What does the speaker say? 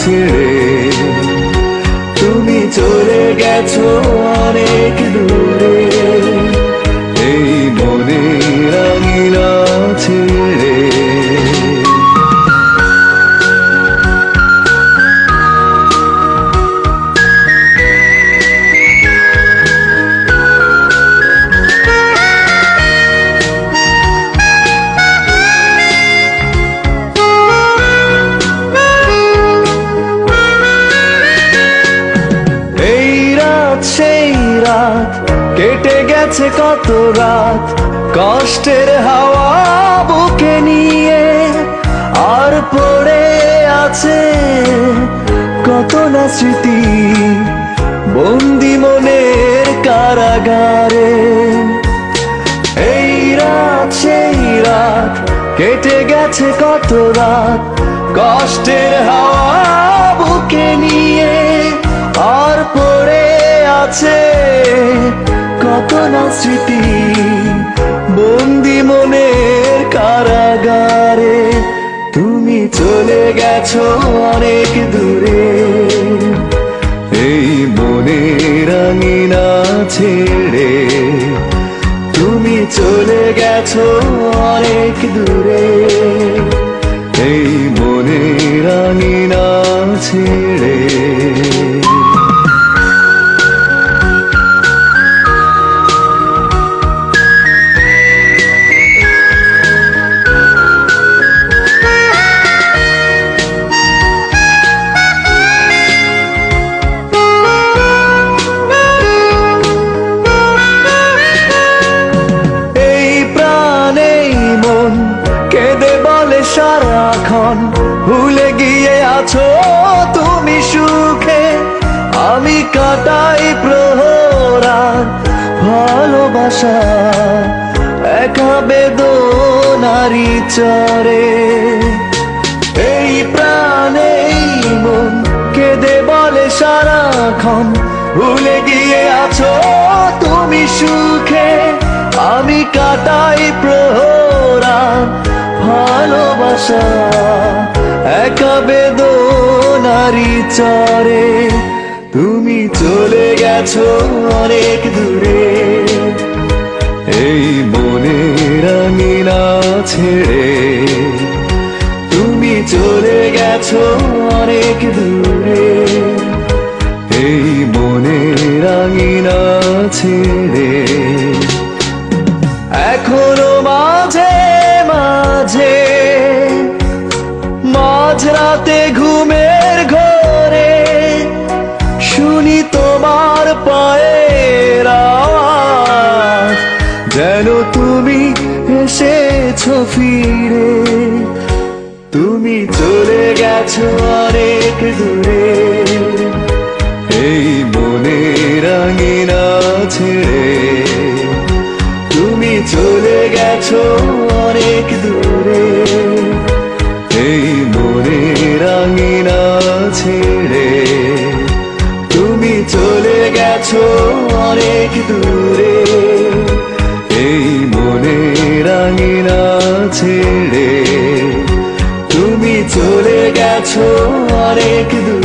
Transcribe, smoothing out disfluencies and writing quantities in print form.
ছেড়ে তুমি চলে গেছো অনেক দূরে, এই মনের আঙিনা ছেড়ে। সেই রাত কেটে গেছে কত রাত কষ্টের হাওয়া বুকে নিয়ে, আর পড়ে আছে কত না স্মৃতি বন্দি মনের কারাগারে। এই রাত সেই রাত কেটে গেছে কত রাত কষ্টের হাওয়া বুকে নিয়ে, আর পড়ে আছে কত না স্মৃতি বন্দি মনের কারাগারে। তুমি চলে গেছো অনেক দূরে, এই মনের আঙিনা ছেড়ে। তুমি চলে গেছো অনেক দূরে, এই মনের আঙিনা ছেড়ে। কেঁদে বলে সারাক্ষণ ভুলে গিয়ে আছো তুমি সুখে, আমি কাটাই প্রহরার ভালোবাসা একা বেদনারি চরে। এই প্রাণে মন কেঁদে বলে সারাক্ষণ ভুলে গিয়ে আছো তুমি সুখে, আমি কাটাই প্রহরার ভালোবাসা একা বেদনারি চরে। তুমি চলে গেছো অনেক দূরে, এই মনের আঙিনা ছেড়ে। তুমি চলে গেছো অনেক দূরে, এই মনের আঙিনা ছেড়ে। এখনো মাঝে মাঝে মাঝরাতে ঘুমের ঘরে শুনি তোমার পায়ের আওয়াজ, যেন তুমি এসেছো ফিরে। তুমি চলে গেছো অনেক দূরে, এই মনের আঙিনা ছেড়ে। তুমি চলে গেছো অনেক দূরে, এই মনের আঙিনা ছেড়ে। তুমি চলে গেছো অনেক দূরে, এই মনের আঙিনা ছেড়ে। তুমি চলে গেছো অনেক দূরে।